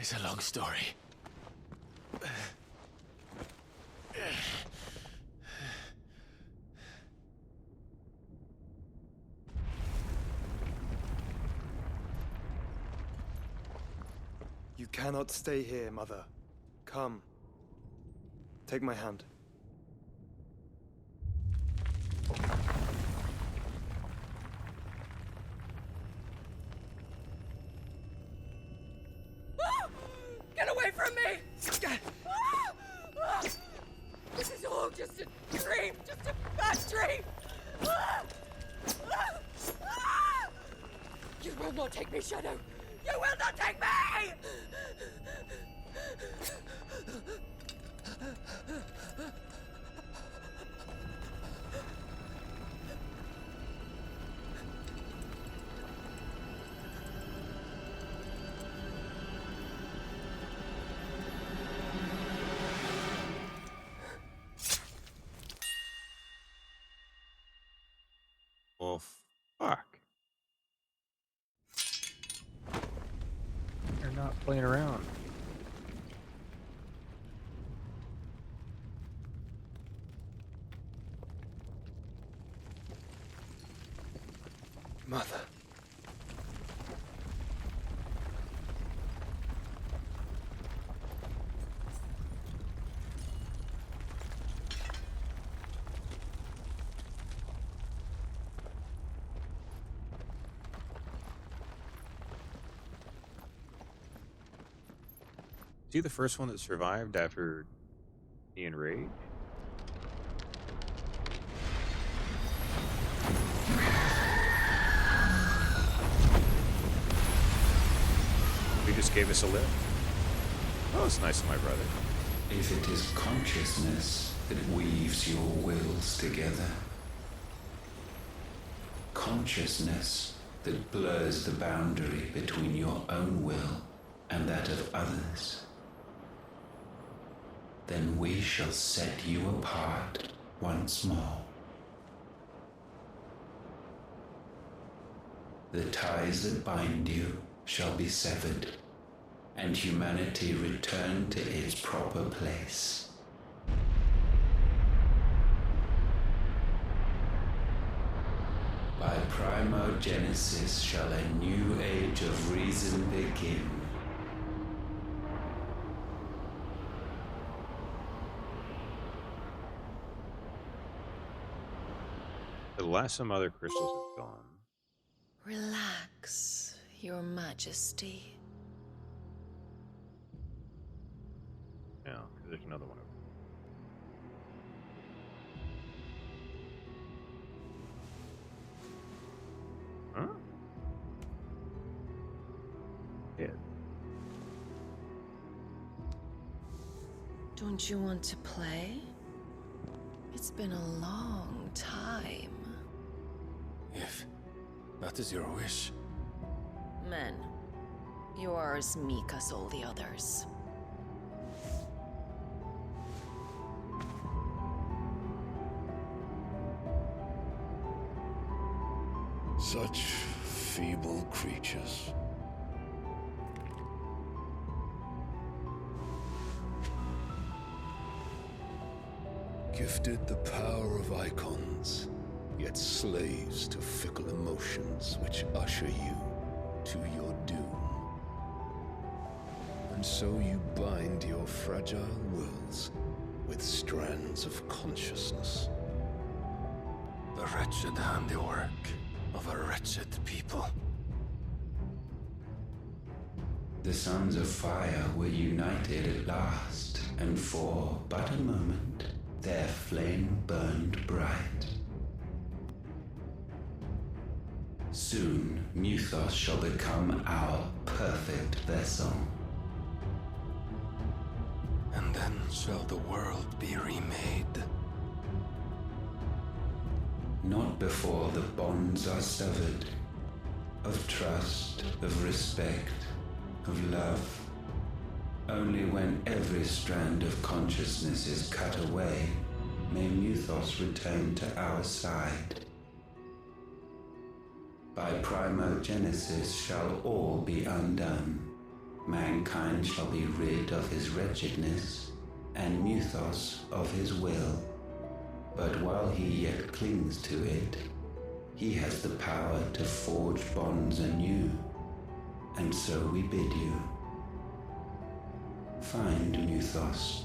It's a long story. You cannot stay here, Mother. Come. Take my hand. Get away from me! This is all just a dream, just a bad dream! You will not take me, Shadow! You will not take me! Well, fuck. They're not playing around. Mother. Is he the first one that survived after being raided? He just gave us a lift. Oh, it's nice of my brother. If it is consciousness that weaves your wills together, consciousness that blurs the boundary between your own will and that of others, then we shall set you apart once more. The ties that bind you shall be severed, and humanity return to its proper place. By primogenesis shall a new age of reason begin. The last some other crystals have gone. Relax, Your Majesty. Yeah, because there's another one over there. Huh? Yeah. Don't you want to play? It's been a long time. If that is your wish. Men, you are as meek as all the others. Such feeble creatures. Gifted the power of icons, yet slaves to fickle emotions which usher you to your doom. And so you bind your fragile wills with strands of consciousness. The wretched handiwork of a wretched people. The sons of fire were united at last, and for but a moment their flame burned bright. Soon Muthos shall become our perfect vessel. And then shall the world be remade. Not before the bonds are severed, of trust, of respect, of love. Only when every strand of consciousness is cut away, may Muthos return to our side. By primogenesis shall all be undone, Mankind shall be rid of his wretchedness, and Muthos of his will. But while he yet clings to it, he has the power to forge bonds anew, and so we bid you. Find Muthos,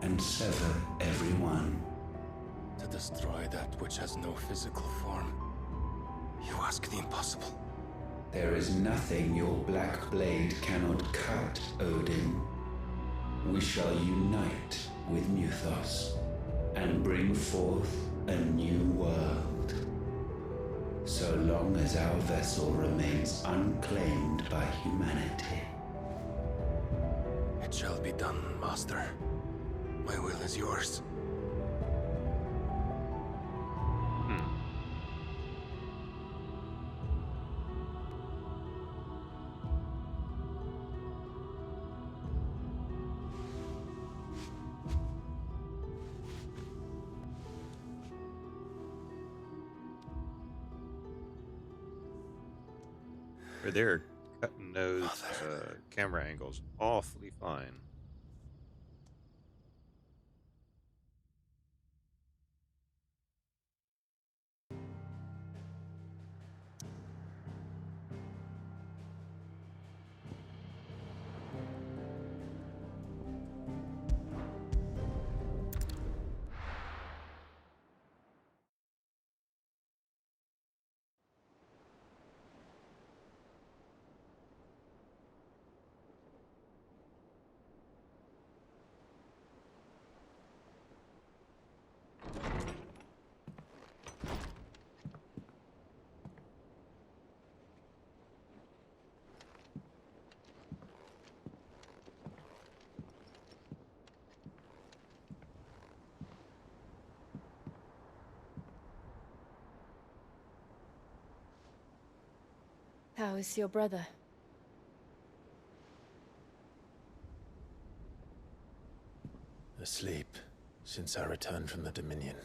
and sever every one. To destroy that which has no physical form. You ask the impossible. There is nothing your black blade cannot cut, Odin. We shall unite with Muthos, and bring forth a new world. So long as our vessel remains unclaimed by humanity. It shall be done, Master. My will is yours. They're cutting those camera angles awfully fine. How is your brother? Asleep since I returned from the Dominion.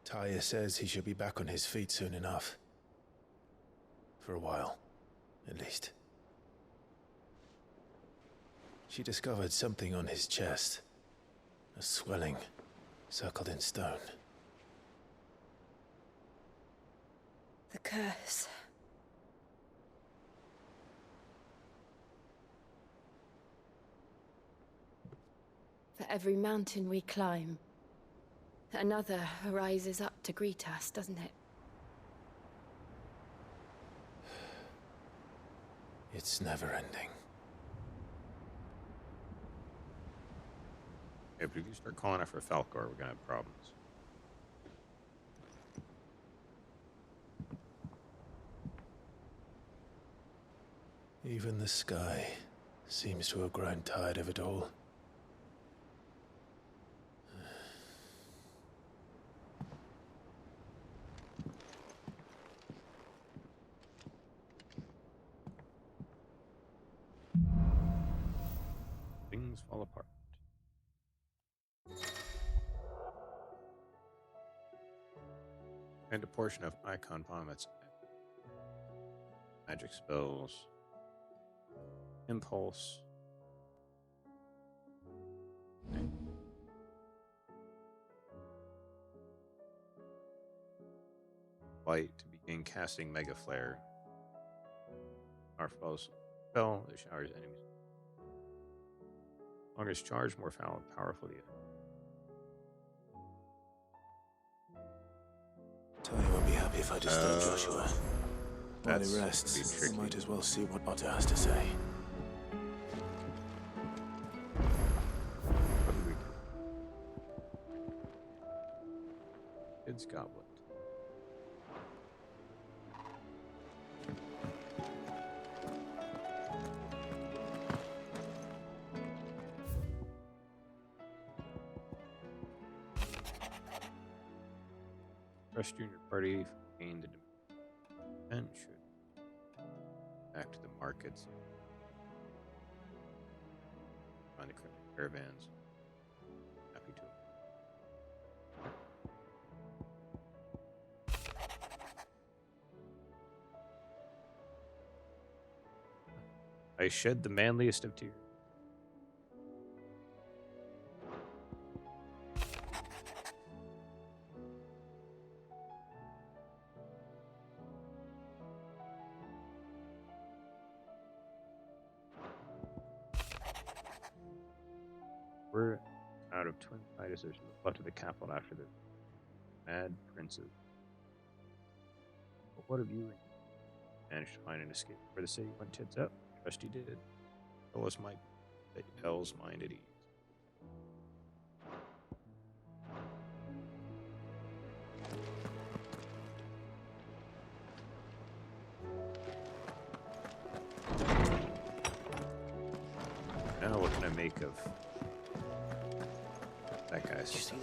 Taya says he should be back on his feet soon enough. For a while, at least. She discovered something on his chest. A swelling, circled in stone. The curse. For every mountain we climb, another rises up to greet us, doesn't it? It's never ending. If you start calling it for Falcor, we're gonna have problems. Even the sky seems to have grown tired of it all. Things fall apart. And a portion of Icon Vomits. Magic spells. Impulse. Okay. Light to begin casting Mega Flare. Our foes spell that showers enemies. Longest charge, more powerful the Taya won't be happy if I disturb Joshua. While that's he gonna be rests, tricky. we might as well see what Otter has to say. What do we do? Kids Goblet. Trust you and your party gained and should back to the markets. Find the caravans. Happy to. I shed the manliest of tears. We're out of twin Titus. There's left of the capital after the mad princes. But what have you managed to find an escape where the city went tits up? Trust you did. Tell us might set Hell's mind at ease. Now what can I make of that guy's stuff?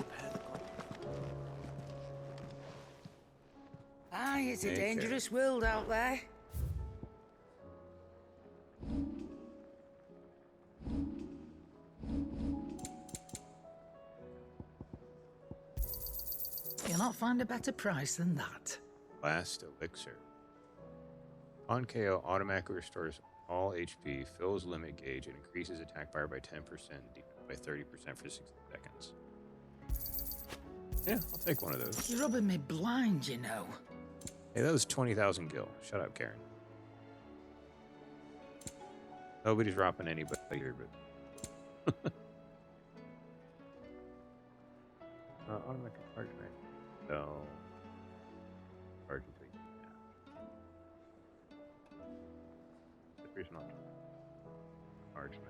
Aye, it's a Okay. dangerous world out there. You'll not find a better price than that. Last elixir. On KO automatically restores all HP, fills limit gauge, and increases attack power by 10%, by 30% for 60 seconds. Yeah, I'll take one of those. You're rubbing me blind, you know. Hey, that was 20,000 gil. Shut up, Karen. Nobody's dropping anybody here, but... automatic charge man. No. Charge until you The reason not charge man.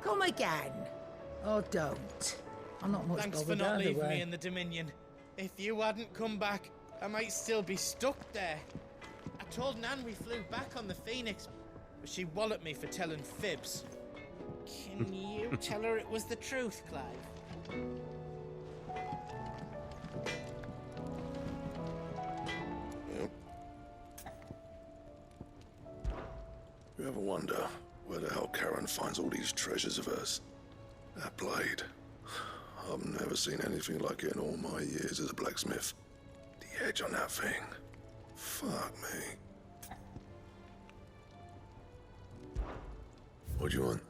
Come again. Oh, don't. I'm not much Thanks for bothered not either leaving way. me in the Dominion. If you hadn't come back, I might still be stuck there. I told Nan we flew back on the Phoenix, but she walloped me for telling fibs. Can you tell her it was the truth, Clive? You ever wonder where the hell Karen finds all these treasures of hers? That blade. I've never seen anything like it in all my years as a blacksmith. The edge on that thing. Fuck me. What do you want?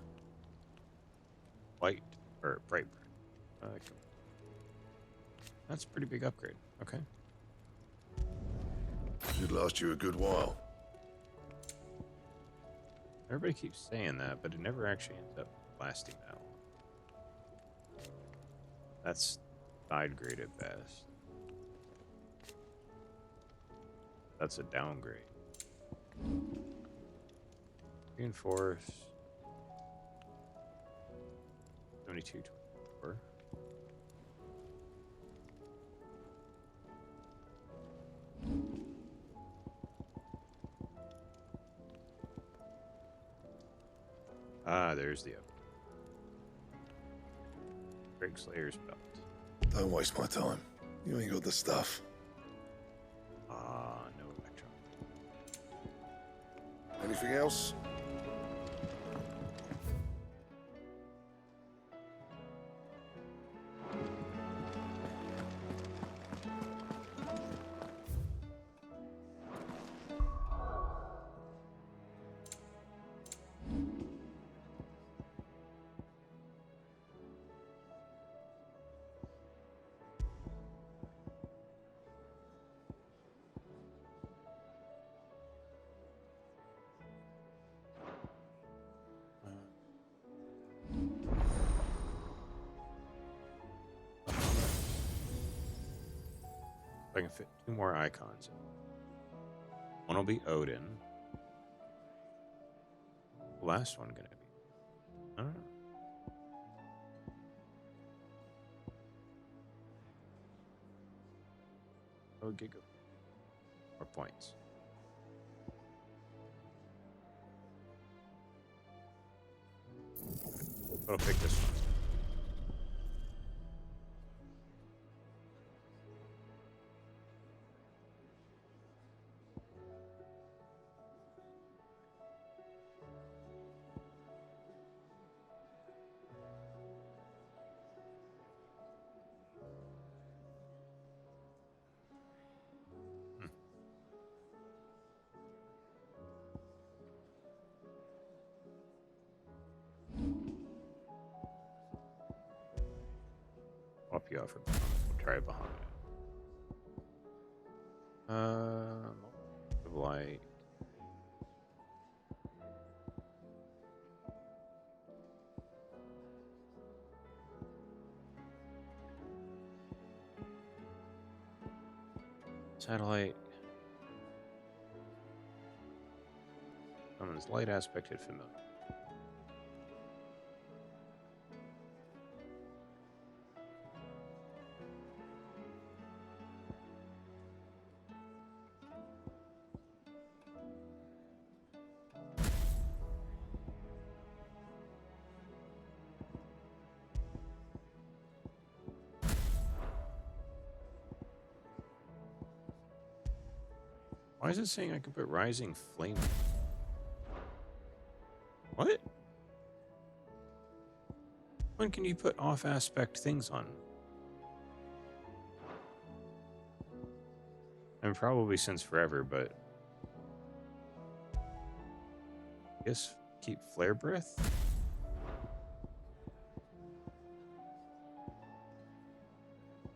White, or bright. Cool. That's a pretty big upgrade. Okay. Should last you a good while. Everybody keeps saying that, but it never actually ends up lasting that long. That's side grade at best. That's a downgrade. Reinforce. 72, 24. Ah, there's the up. Drake Slayer's belt. Don't waste my time. You ain't got the stuff. Ah, no electron. Anything else? I can fit 2 more icons in. One will be Odin. The last one gonna be, I don't know. Oh, giga. More points. I'll pick this one. swap you out for Bahamut. We'll try Bahamut. Light. Satellite. Someone's light aspected familiar. Why is it saying I can put rising flame? What? When can you put off aspect things on? And probably since forever, but I guess keep flare breath?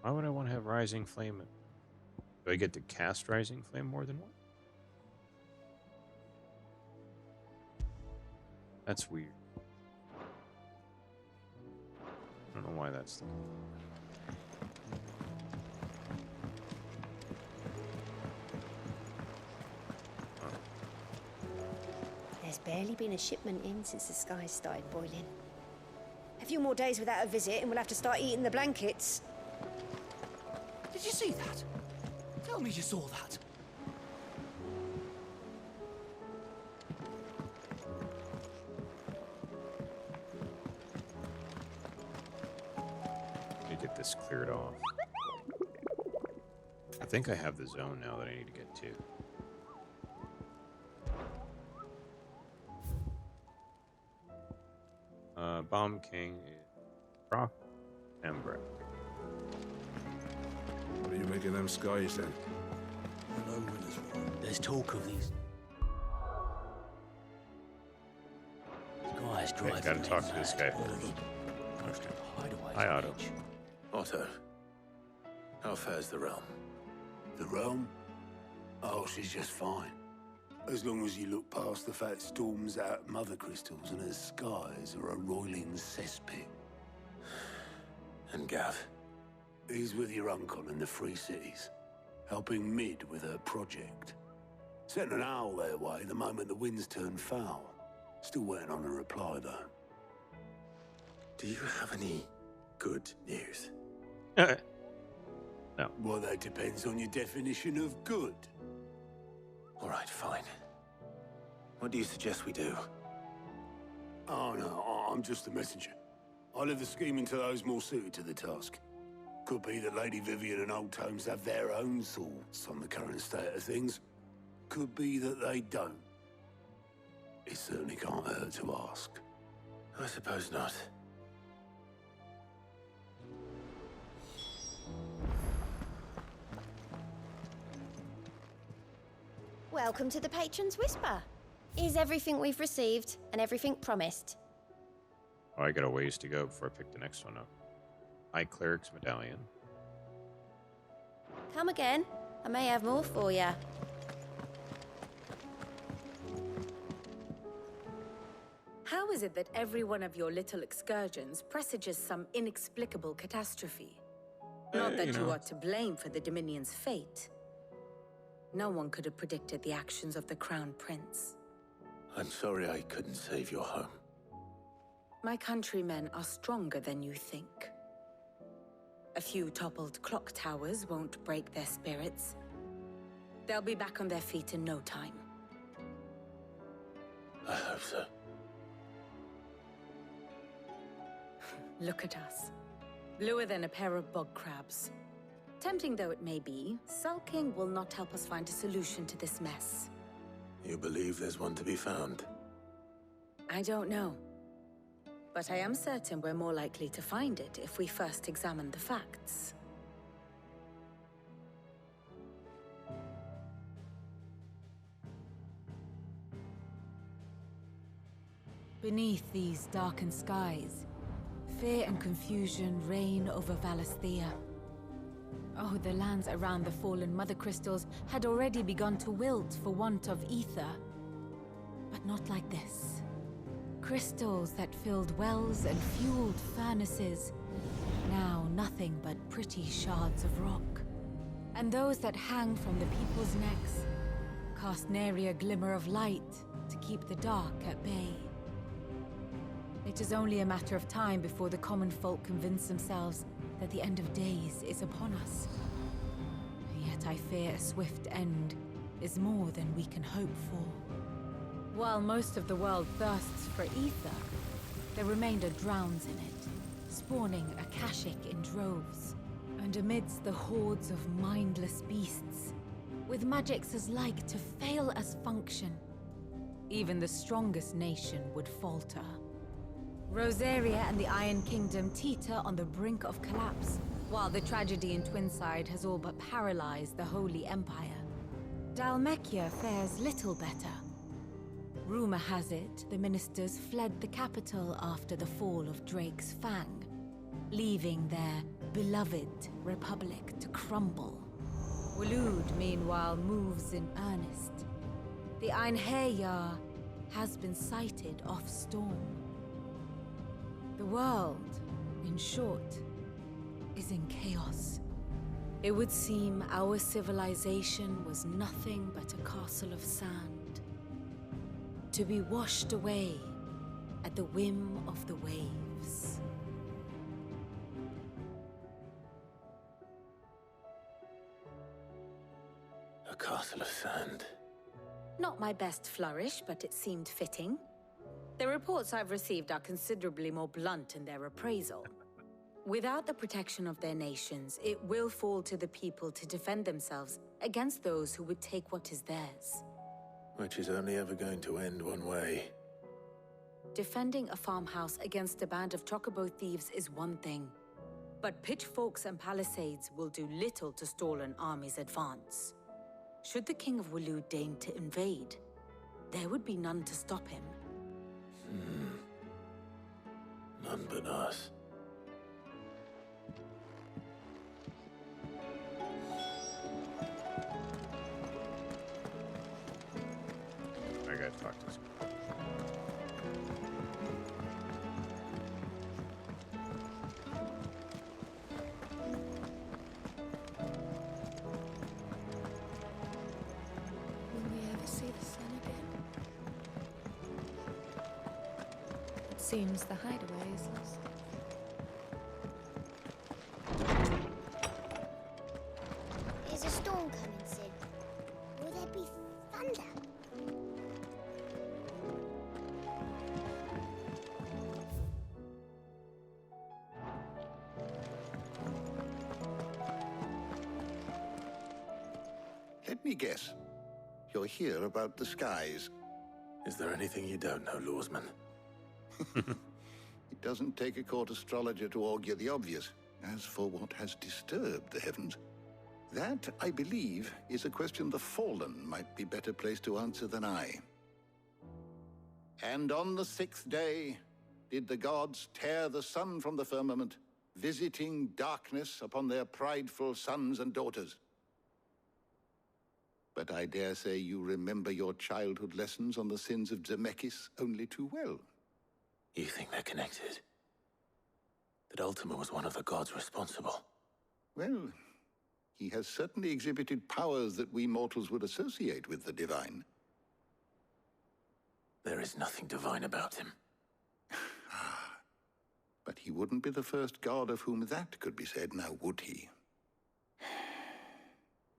Why would I want to have rising flame? Do I get to cast rising flame more than one? That's weird. I don't know why that's the... There's barely been a shipment in since the skies started boiling. A few more days without a visit and we'll have to start eating the blankets. Did you see that? Tell me you saw that. Let me get this cleared off. I think I have the zone now that I need to get to. Bomb King is Rock and Break. What are you making them skies then? Hello, there's talk of these guys driving. Okay, gotta talk to this guy. Hi, Otto. Otto, how fares the realm? The realm? Oh, she's just fine. As long as you look past the fat storms out mother crystals and her skies are a roiling cesspit. And Gav? He's with your uncle in the Free Cities, helping Mid with her project. Sent an owl their way the moment the winds turned foul. Still waiting on a reply, though. Do you have any good news? No. Well, that depends on your definition of good. All right, fine. What do you suggest we do? Oh, no, I'm just a messenger. I leave the scheming to those more suited to the task. Could be that Lady Vivian and Old Tomes have their own thoughts on the current state of things. Could be that they don't. It certainly can't hurt to ask. I suppose not. Welcome to the Patron's Whisper. Is everything we've received and everything promised? Oh, I got a ways to go before I pick the next one up. High Cleric's Medallion. Come again. I may have more for you. How is it that every one of your little excursions presages some inexplicable catastrophe? Not that you are to blame for the Dominion's fate. No one could have predicted the actions of the Crown Prince. I'm sorry I couldn't save your home. My countrymen are stronger than you think. A few toppled clock towers won't break their spirits. They'll be back on their feet in no time. I hope so. Look at us. Bluer than a pair of bog crabs. Tempting though it may be, sulking will not help us find a solution to this mess. You believe there's one to be found? I don't know. But I am certain we're more likely to find it if we first examine the facts. Beneath these darkened skies, Fear and confusion reign over Valisthea. Oh, the lands around the fallen Mother Crystals had already begun to wilt for want of ether. But not like this. Crystals that filled wells and fueled furnaces, now nothing but pretty shards of rock. And those that hang from the people's necks cast nary a glimmer of light to keep the dark at bay. It is only a matter of time before the common folk convince themselves that the end of days is upon us. Yet I fear a swift end is more than we can hope for. While most of the world thirsts for ether, the remainder drowns in it, spawning Akashic in droves. And amidst the hordes of mindless beasts, with magics as like to fail as function, even the strongest nation would falter. Rosaria and the Iron Kingdom teeter on the brink of collapse, while the tragedy in Twinside has all but paralyzed the Holy Empire. Dhalmekia fares little better. Rumor has it the ministers fled the capital after the fall of Drake's Fang, leaving their beloved republic to crumble. Waloed, meanwhile, moves in earnest. The Einherjar has been sighted off-storm. The world, in short, is in chaos. It would seem our civilization was nothing but a castle of sand, to be washed away at the whim of the waves. A castle of sand. Not my best flourish, but it seemed fitting. The reports I've received are considerably more blunt in their appraisal. Without the protection of their nations, it will fall to the people to defend themselves against those who would take what is theirs. Which is only ever going to end one way. Defending a farmhouse against a band of chocobo thieves is one thing, but pitchforks and palisades will do little to stall an army's advance. Should the King of Waloed deign to invade, there would be none to stop him. None but us. I gotta talk to this guy. Will we ever see the sun again? It seems the hideaway is lost. Is a storm coming soon? Will there be thunder? Let me guess. You're here about the skies. Is there anything you don't know, Lawsman? It doesn't take a court astrologer to augur the obvious. As for what has disturbed the heavens, that, I believe, is a question the Fallen might be better placed to answer than I. And on the 6th day did the gods tear the sun from the firmament, visiting darkness upon their prideful sons and daughters. But I dare say you remember your childhood lessons on the sins of Zemeckis only too well. You think they're connected? That Ultima was one of the gods responsible? Well, he has certainly exhibited powers that we mortals would associate with the divine. There is nothing divine about him. But he wouldn't be the first god of whom that could be said, now would he?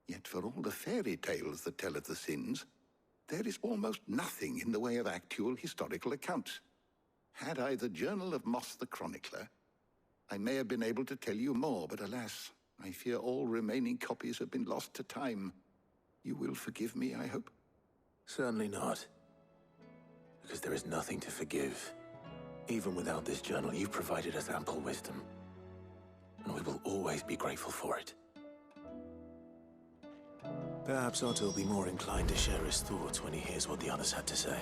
Yet for all the fairy tales that tell of the sins, there is almost nothing in the way of actual historical accounts. Had I the Journal of Moss the Chronicler, I may have been able to tell you more, but alas, I fear all remaining copies have been lost to time. You will forgive me, I hope? Certainly not. Because there is nothing to forgive. Even without this journal, you've provided us ample wisdom. And we will always be grateful for it. Perhaps Otto will be more inclined to share his thoughts when he hears what the others had to say.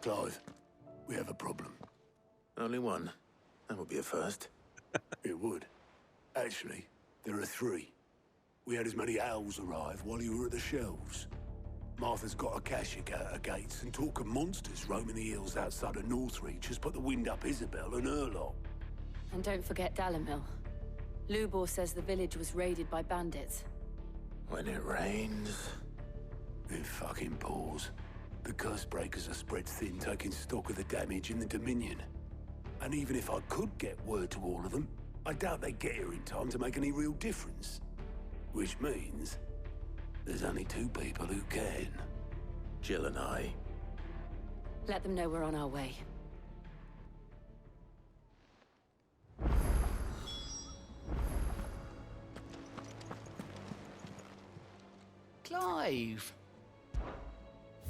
Clive, we have a problem. Only one. That would be a first. It would. Actually, there are 3. We had as many owls arrive while you were at the shelves. Martha's got a cashier at her gates, and talk of monsters roaming the hills outside of Northreach has put the wind up Isabel and her lot. And don't forget Dalamil. Lubor says the village was raided by bandits. When it rains... It fucking pours. The curse breakers are spread thin, taking stock of the damage in the Dominion. And even if I could get word to all of them, I doubt they'd get here in time to make any real difference. Which means there's only 2 people who can. Jill and I. Let them know we're on our way. Clive!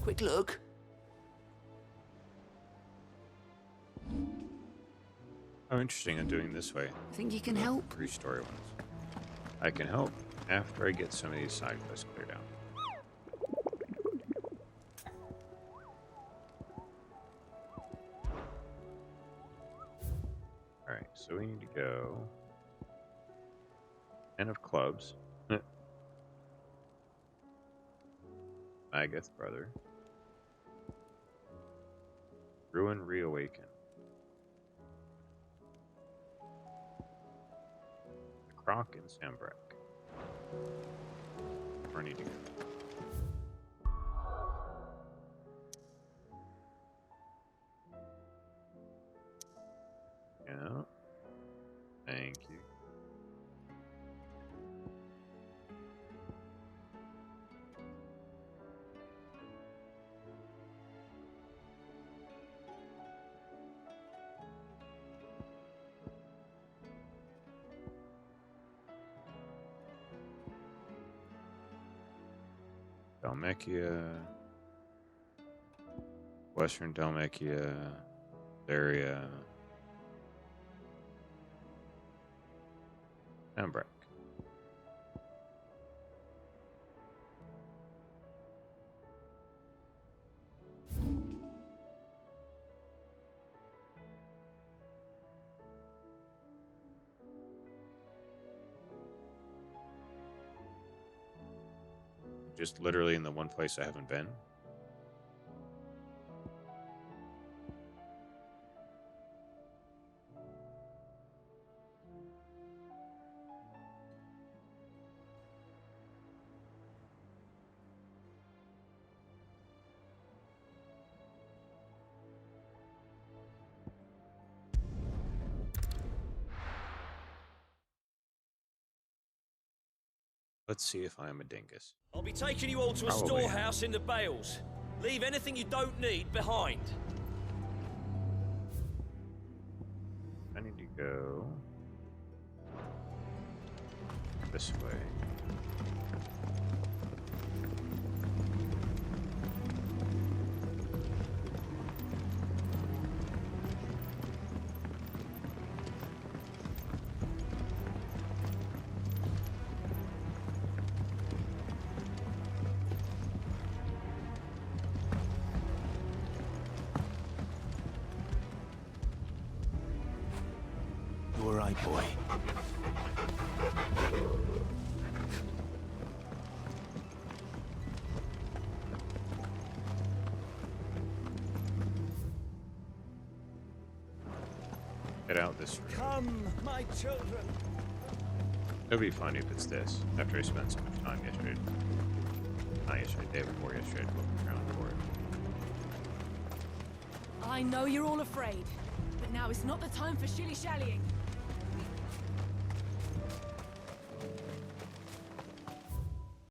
Quick look. Oh, interesting. I'm doing this way. Think you can help? 3 story ones. I can help after I get some of these side quests cleared out. Alright, so we need to go... 10 of clubs. Magath brother. Ruin reawaken. Croc and Sambrak. Where I need to go. Yeah. Thank you. Dalmekia, Western Dalmekia, area, Ambrak. Just literally in the one place I haven't been. Let's see if I am a dingus. I'll be taking you all to a Probably. storehouse in the Bales. Leave anything you don't need behind. I need to go this way. You all right, boy? Get out this room. Come, my children. It'll be fun if it's this. After I spent so much time yesterday. Not yesterday, day before yesterday, looking around for it. I know you're all afraid, but now is not the time for shilly-shallying.